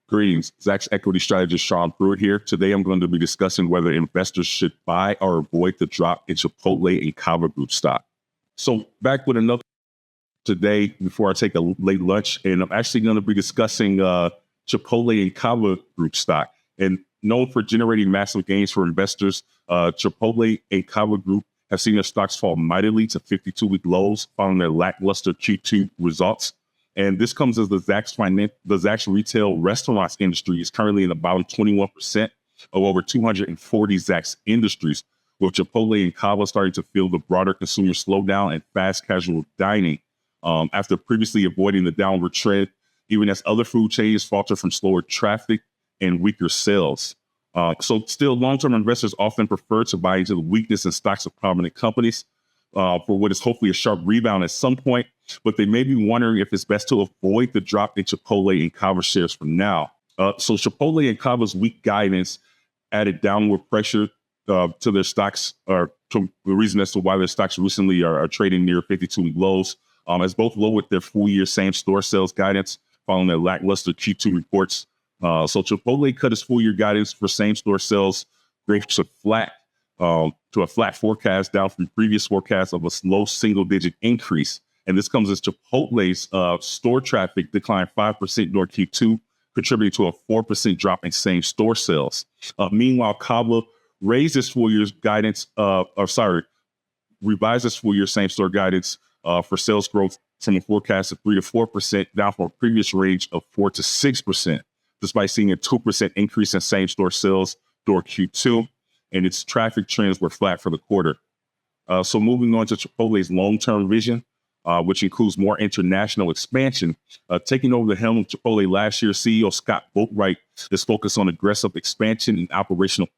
Greetings, Zacks equity strategist Shaun Pruitt here. Today I'm going to be discussing whether investors should buy or avoid the drop in Chipotle and Cava Group stock. So back with another today before I take a late lunch, and I'm actually going to be discussing Chipotle and Kava Group stock. And known for generating massive gains for investors, Chipotle and Kava Group have seen their stocks fall mightily to 52-week lows following their lackluster Q2 results. And this comes as the Zacks retail restaurants industry is currently in the bottom 21% of over 240 Zacks industries, with Chipotle and Cava starting to feel the broader consumer slowdown and fast casual dining after previously avoiding the downward trend, even as other food chains falter from slower traffic and weaker sales. So still, long-term investors often prefer to buy into the weakness in stocks of prominent companies for what is hopefully a sharp rebound at some point, but they may be wondering if it's best to avoid the drop in Chipotle and Cava shares for now. So Chipotle and Cava's weak guidance added downward pressure to their stocks, or to the reason as to why their stocks recently are trading near 52-week lows, as both lowered their full-year same-store sales guidance following their lackluster Q2 reports. So Chipotle cut its full-year guidance for same-store sales growth to a flat forecast, down from previous forecasts of a low single-digit increase. And this comes as Chipotle's store traffic declined 5% during Q2, contributing to a 4% drop in same-store sales. Meanwhile, Cava revised its full-year same-store guidance for sales growth from a forecast of 3 to 4%, down from a previous range of 4 to 6%, despite seeing a 2% increase in same-store sales during Q2, and its traffic trends were flat for the quarter. So moving on to Chipotle's long-term vision, which includes more international expansion. Taking over the helm of Chipotle last year, CEO Scott Boatwright is focused on aggressive expansion and operational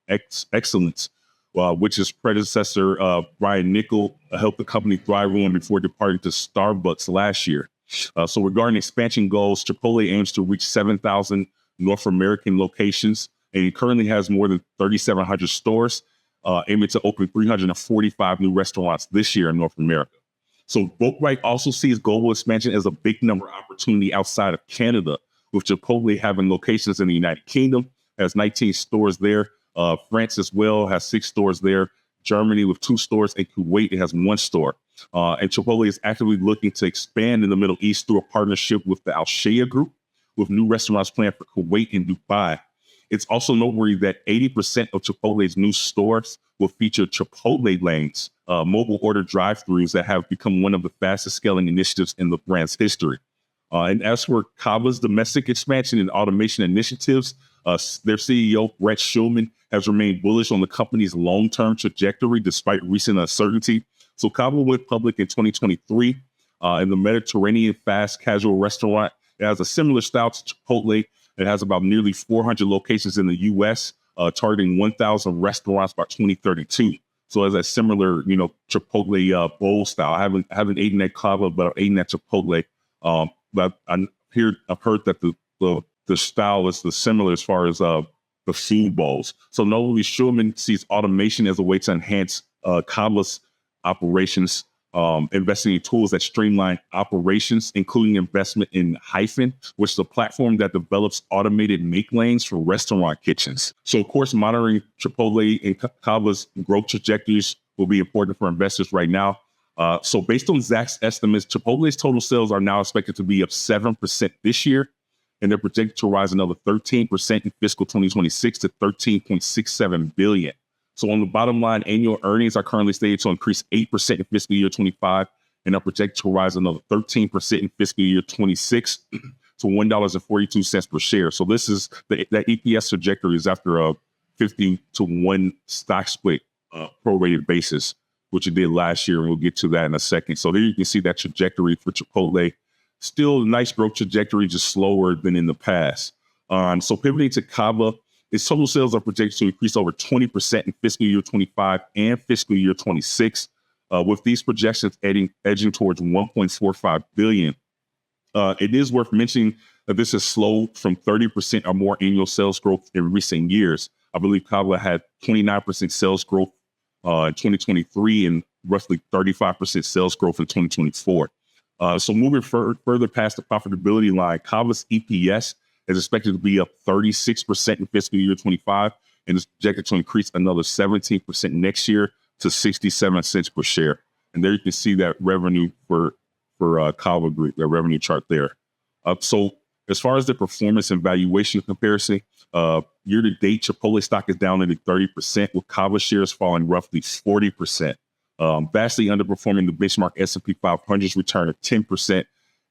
excellence, which his predecessor, Brian Niccol, helped the company thrive on before departing to Starbucks last year. So regarding expansion goals, Chipotle aims to reach 7,000 North American locations, and it currently has more than 3,700 stores, aiming to open 345 new restaurants this year in North America. So Boatwright also sees global expansion as a big number opportunity outside of Canada, with Chipotle having locations in the United Kingdom, has 19 stores there. France as well has 6 stores there. Germany with 2 stores, and Kuwait has 1 store. And Chipotle is actively looking to expand in the Middle East through a partnership with the Al Shaya Group, with new restaurants planned for Kuwait and Dubai. It's also noteworthy that 80% of Chipotle's new stores will feature Chipotle lanes, mobile order drive-thrus that have become one of the fastest scaling initiatives in the brand's history. And as for Cava's domestic expansion and automation initiatives, their CEO, Brett Schulman, has remained bullish on the company's long-term trajectory despite recent uncertainty. So Cava went public in 2023 in the Mediterranean fast casual restaurant. It has a similar style to Chipotle. It has about nearly 400 locations in the U.S., targeting 1,000 restaurants by 2032. So as a similar, Chipotle bowl style. I haven't eaten at Cava, but I've eaten at Chipotle. But I've heard that the style is similar as far as the food bowls. So notably, Schulman sees automation as a way to enhance Cava's operations, investing in tools that streamline operations, including investment in Hyphen, which is a platform that develops automated make lanes for restaurant kitchens. So, of course, monitoring Chipotle and Cava's growth trajectories will be important for investors right now. So based on Zacks estimates, Chipotle's total sales are now expected to be up 7% this year, and they're projected to rise another 13% in fiscal 2026 to $13.67 billion. So on the bottom line, annual earnings are currently slated to increase 8% in fiscal year 25, and are projected to rise another 13% in fiscal year 26 to $1.42 per share. So this is that EPS trajectory is after a 50-to-1 stock split prorated basis, which it did last year, and we'll get to that in a second. So there you can see that trajectory for Chipotle. Still a nice growth trajectory, just slower than in the past. So pivoting to Cava, its total sales are projected to increase over 20% in fiscal year 25 and fiscal year 26, with these projections edging towards $1.45 billion. It is worth mentioning that this has slowed from 30% or more annual sales growth in recent years. I believe Cava had 29% sales growth in 2023 and roughly 35% sales growth in 2024. So moving further past the profitability line, Cava's EPS is expected to be up 36% in fiscal year 25, and is projected to increase another 17% next year to 67 cents per share. And there you can see that revenue for Cava Group, that revenue chart there. So as far as the performance and valuation comparison, year to date, Chipotle stock is down nearly 30%, with Cava shares falling roughly 40%, vastly underperforming the benchmark S&P 500's return of 10%,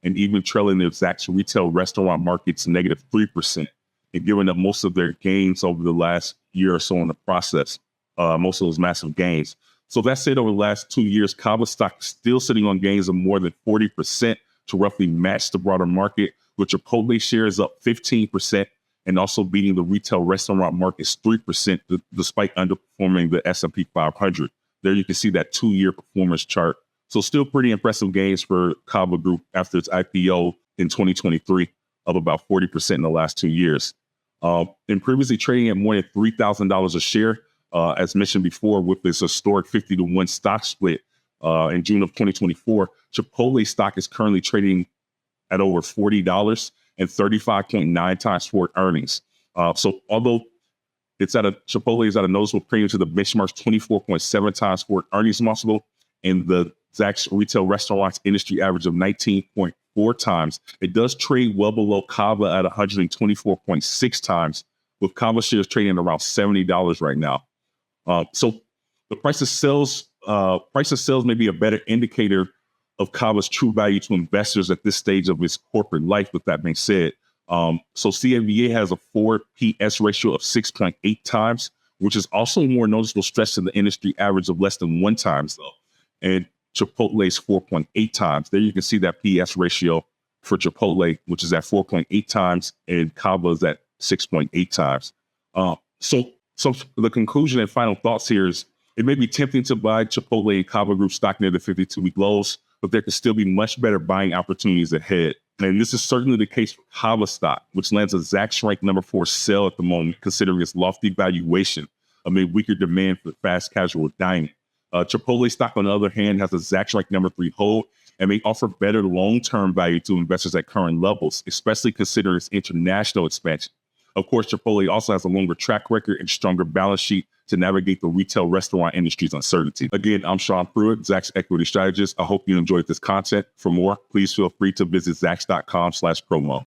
and even trailing the Zacks retail restaurant market's negative 3%, and giving up most of their gains over the last year or so in the process, most of those massive gains. So that said, over the last 2 years, Cava stock is still sitting on gains of more than 40% to roughly match the broader market, with Chipotle shares up 15% and also beating the retail restaurant market's 3% despite underperforming the S&P 500. There you can see that 2-year performance chart. So still pretty impressive gains for Cava Group after its IPO in 2023 of about 40% in the last 2 years. And previously trading at more than $3,000 a share, as mentioned before, with this historic 50-to-1 stock split in June of 2024, Chipotle stock is currently trading at over $40 and 35.9 times forward earnings. So although Chipotle is at a noticeable premium to the benchmark's 24.7 times forward earnings multiple and the Zacks retail restaurants industry average of 19.4 times, it does trade well below Cava at 124.6 times, with Cava shares trading at around $70 right now. So the price of sales may be a better indicator of Cava's true value to investors at this stage of its corporate life, with that being said. So CAVA has a forward PS ratio of 6.8 times, which is also more noticeable stretch than the industry average of less than 1 times, though. And Chipotle's 4.8 times. There you can see that PS ratio for Chipotle, which is at 4.8 times, and Cava is at 6.8 times. So the conclusion and final thoughts here is it may be tempting to buy Chipotle and Cava Group stock near the 52-week lows, but there could still be much better buying opportunities ahead. And this is certainly the case for Cava stock, which lands a Zacks ranked number 4 sell at the moment, considering its lofty valuation amid weaker demand for fast casual dining. Chipotle stock, on the other hand, has a Zacks ranked number 3 hold and may offer better long-term value to investors at current levels, especially considering its international expansion. Of course, Chipotle also has a longer track record and stronger balance sheet to navigate the retail restaurant industry's uncertainty. Again, I'm Shaun Pruitt, Zacks Equity Strategist. I hope you enjoyed this content. For more, please feel free to visit Zacks.com/promo.